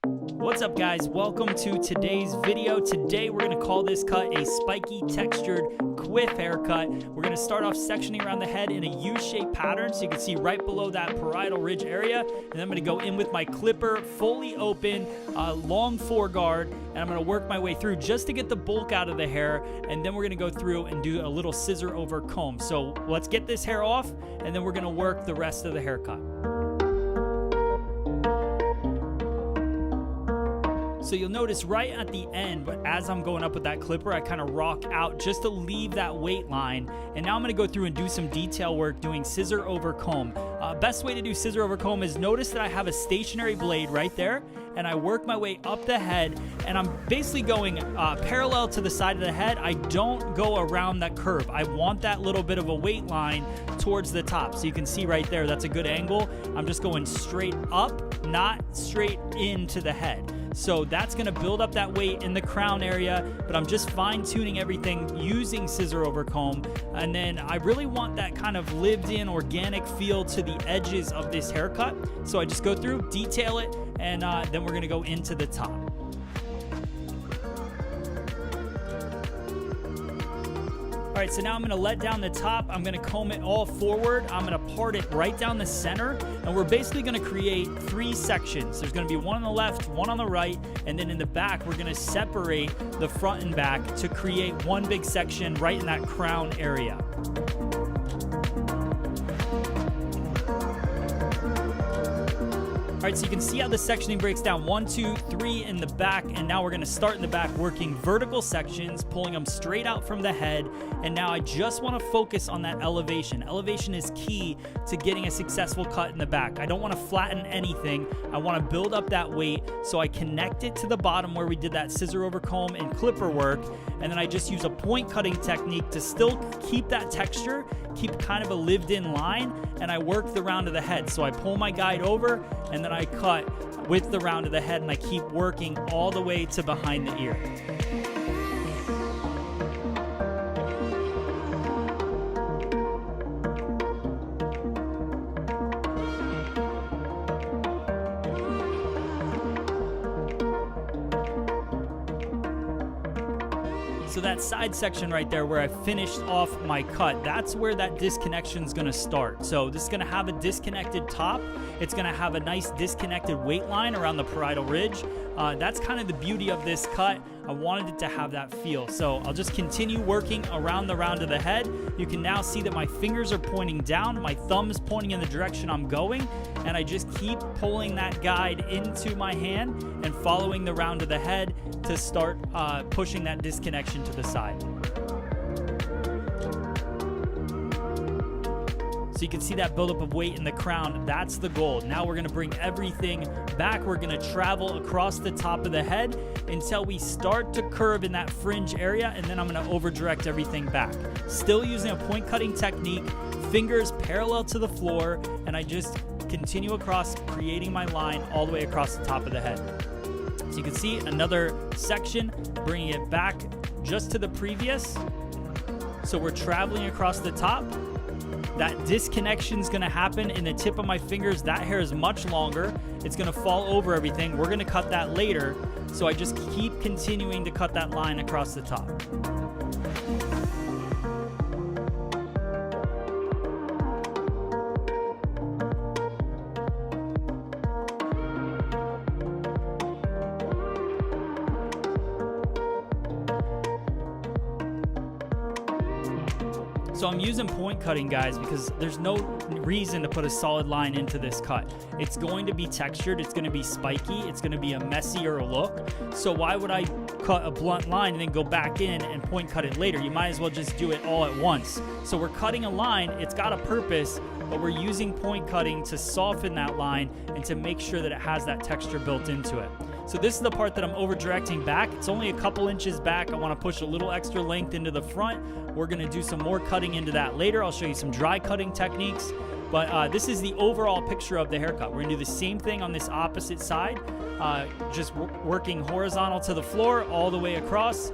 What's up, guys? Welcome to today's video. Today we're going to call this cut a spiky textured quiff haircut. We're going to start off sectioning around the head in a U-shaped pattern, so you can see right below that parietal ridge area. And I'm going to go in with my clipper, fully open, long foreguard, and I'm going to work my way through just to get the bulk out of the hair. And then we're going to go through and do a little scissor over comb. So let's get this hair off, and then we're going to work the rest of the haircut. So you'll notice right at the end, but as I'm going up with that clipper, I kind of rock out just to leave that weight line. And now I'm going to go through and do some detail work doing scissor over comb. Best way to do scissor over comb is notice that I have a stationary blade right there, and I work my way up the head, and I'm basically going parallel to the side of the head. I don't go around that curve. I want that little bit of a weight line towards the top. So you can see right there, that's a good angle. I'm just going straight up, not straight into the head. So that's going to build up that weight in the crown area, but I'm just fine-tuning everything using scissor over comb. And then I really want that kind of lived-in organic feel to the edges of this haircut. So I just go through, detail it, and then we're going to go into the top. All right, so now I'm gonna let down the top. I'm gonna comb it all forward. I'm gonna part it right down the center, and we're basically gonna create 3 sections. There's gonna be one on the left, one on the right, and then in the back, we're gonna separate the front and back to create one big section right in that crown area. All right, so you can see how the sectioning breaks down. 1, 2, 3 in the back, and now we're gonna start in the back working vertical sections, pulling them straight out from the head. And now I just wanna focus on that elevation. Elevation is key to getting a successful cut in the back. I don't wanna flatten anything. I wanna build up that weight, so I connect it to the bottom where we did that scissor over comb and clipper work. And then I just use a point cutting technique to still keep that texture, keep kind of a lived in line, and I work the round of the head. So I pull my guide over, and then I cut with the round of the head, and I keep working all the way to behind the ear. So that side section right there where I finished off my cut, that's where that disconnection is going to start. So this is going to have a disconnected top. It's going to have a nice disconnected weight line around the parietal ridge. That's kind of the beauty of this cut. I wanted it to have that feel. So I'll just continue working around the round of the head. You can now see that my fingers are pointing down, my thumb's pointing in the direction I'm going, and I just keep pulling that guide into my hand and following the round of the head to start pushing that disconnection to the side. So you can see that buildup of weight in the crown. That's the goal. Now we're gonna bring everything back. We're gonna travel across the top of the head until we start to curve in that fringe area, and then I'm gonna over direct everything back. Still using a point cutting technique, fingers parallel to the floor, and I just continue across, creating my line all the way across the top of the head. So you can see another section, bringing it back just to the previous. So we're traveling across the top. That disconnection is going to happen in the tip of my fingers. That hair is much longer. It's going to fall over everything. We're going to cut that later. So I just keep continuing to cut that line across the top. So I'm using point cutting, guys, because there's no reason to put a solid line into this cut. It's going to be textured, it's going to be spiky, it's going to be a messier look. So why would I cut a blunt line and then go back in and point cut it later? You might as well just do it all at once. So we're cutting a line, it's got a purpose, but we're using point cutting to soften that line and to make sure that it has that texture built into it. So this is the part that I'm over directing back. It's only a couple inches back. I want to push a little extra length into the front. We're going to do some more cutting into that later. I'll show you some dry cutting techniques. But this is the overall picture of the haircut. We're going to do the same thing on this opposite side, just working horizontal to the floor all the way across.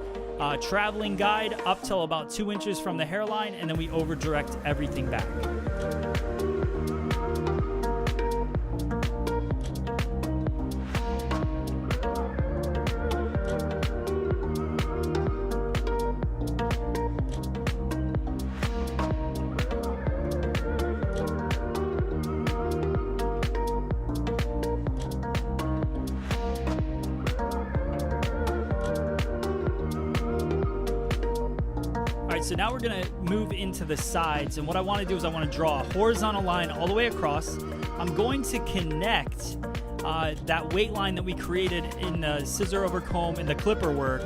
Traveling guide up till about 2 inches from the hairline, and then we over direct everything back. right, so now we're gonna move into the sides, and what I wanna do is I wanna draw a horizontal line all the way across. I'm going to connect that weight line that we created in the scissor over comb and the clipper work.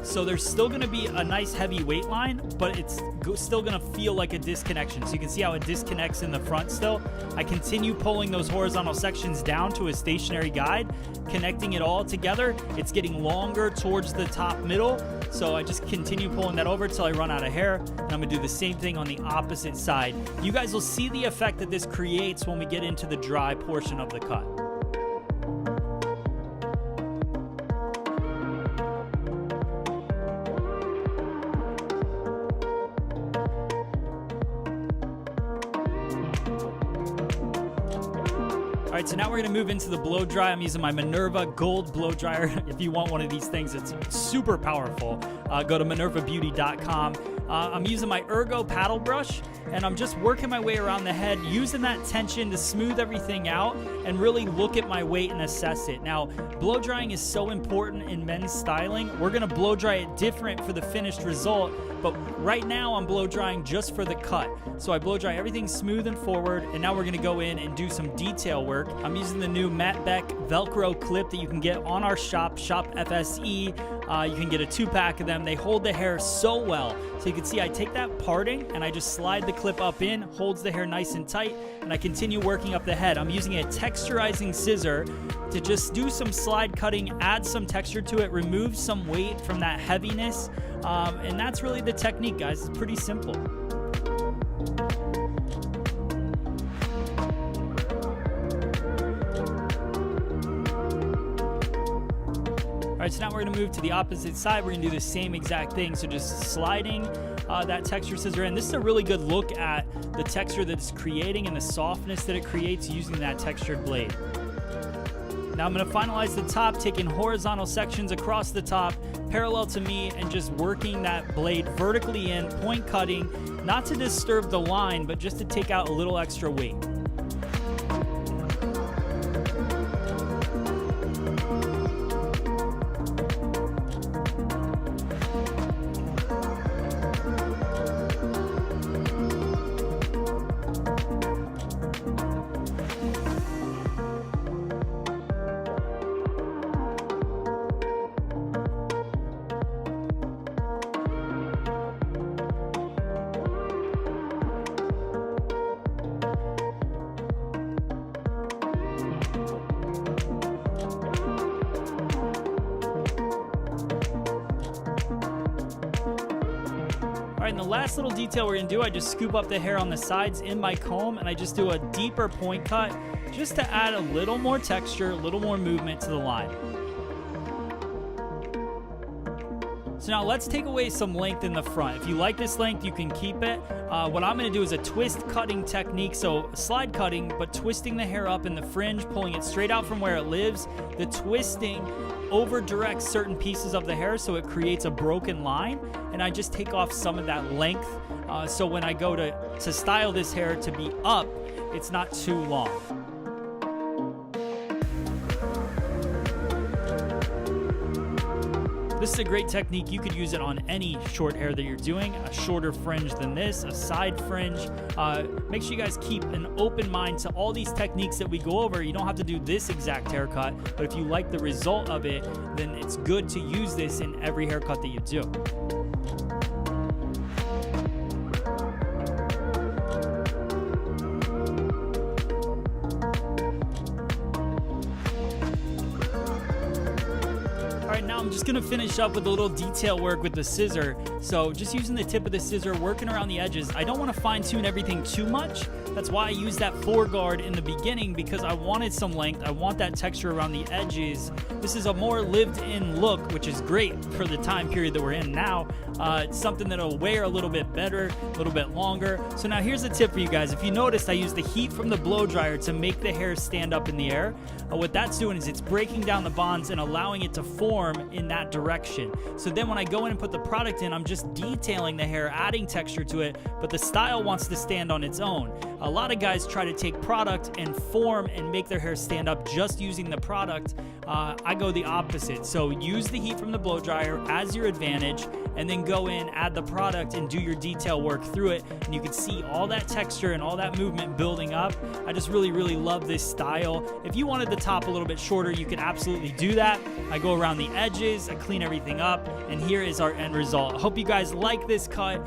So there's still going to be a nice heavy weight line, but it's still going to feel like a disconnection. So you can see how it disconnects in the front still. I continue pulling those horizontal sections down to a stationary guide, connecting it all together. It's getting longer towards the top middle. So I just continue pulling that over until I run out of hair. And I'm going to do the same thing on the opposite side. You guys will see the effect that this creates when we get into the dry portion of the cut. All right, so now we're gonna move into the blow dry. I'm using my Minerva Gold blow dryer. If you want one of these things, it's super powerful. Go to minervabeauty.com. I'm using my Ergo paddle brush, and I'm just working my way around the head, using that tension to smooth everything out and really look at my weight and assess it. Now, blow drying is so important in men's styling. We're gonna blow dry it different for the finished result, but right now I'm blow drying just for the cut. So I blow dry everything smooth and forward, and now we're gonna go in and do some detail work. I'm using the new Matt Beck Velcro clip that you can get on our shop, Shop FSE. You can get a 2-pack of them. They hold the hair so well. So you can see I take that parting and I just slide the clip up in, holds the hair nice and tight, and I continue working up the head. I'm using a texturizing scissor to just do some slide cutting, add some texture to it, remove some weight from that heaviness. And that's really the technique, guys. It's pretty simple. All right, so now we're gonna move to the opposite side. We're gonna do the same exact thing. So just sliding that texture scissor in. This is a really good look at the texture that it's creating and the softness that it creates using that textured blade. Now I'm gonna finalize the top, taking horizontal sections across the top, parallel to me, and just working that blade vertically in, point cutting, not to disturb the line, but just to take out a little extra weight. All right, and the last little detail we're gonna do, I just scoop up the hair on the sides in my comb, and I just do a deeper point cut just to add a little more texture, a little more movement to the line. So now let's take away some length in the front. If you like this length, you can keep it. What I'm gonna do is a twist cutting technique, so slide cutting, but twisting the hair up in the fringe, pulling it straight out from where it lives. The twisting over directs certain pieces of the hair, so it creates a broken line, and I just take off some of that length, so when I go to style this hair to be up, it's not too long. This is a great technique. You could use it on any short hair that you're doing, a shorter fringe than this, a side fringe. Make sure you guys keep an open mind to all these techniques that we go over. You don't have to do this exact haircut, but if you like the result of it, then it's good to use this in every haircut that you do. Now I'm just gonna finish up with a little detail work with the scissor. So just using the tip of the scissor, working around the edges. I don't want to fine tune everything too much. That's why I used that foreguard in the beginning, because I wanted some length. I want that texture around the edges. This is a more lived-in look, which is great for the time period that we're in now. It's something that'll wear a little bit better, a little bit longer. So now here's a tip for you guys. If you noticed, I used the heat from the blow dryer to make the hair stand up in the air. What that's doing is it's breaking down the bonds and allowing it to form in that direction. So then when I go in and put the product in, I'm just detailing the hair, adding texture to it, but the style wants to stand on its own. A lot of guys try to take product and form and make their hair stand up just using the product. I go the opposite. So use the heat from the blow dryer as your advantage, and then go in, add the product, and do your detail work through it. And you can see all that texture and all that movement building up. I just really, really love this style. If you wanted the top a little bit shorter, you could absolutely do that. I go around the edges, I clean everything up, and here is our end result. I hope you guys like this cut.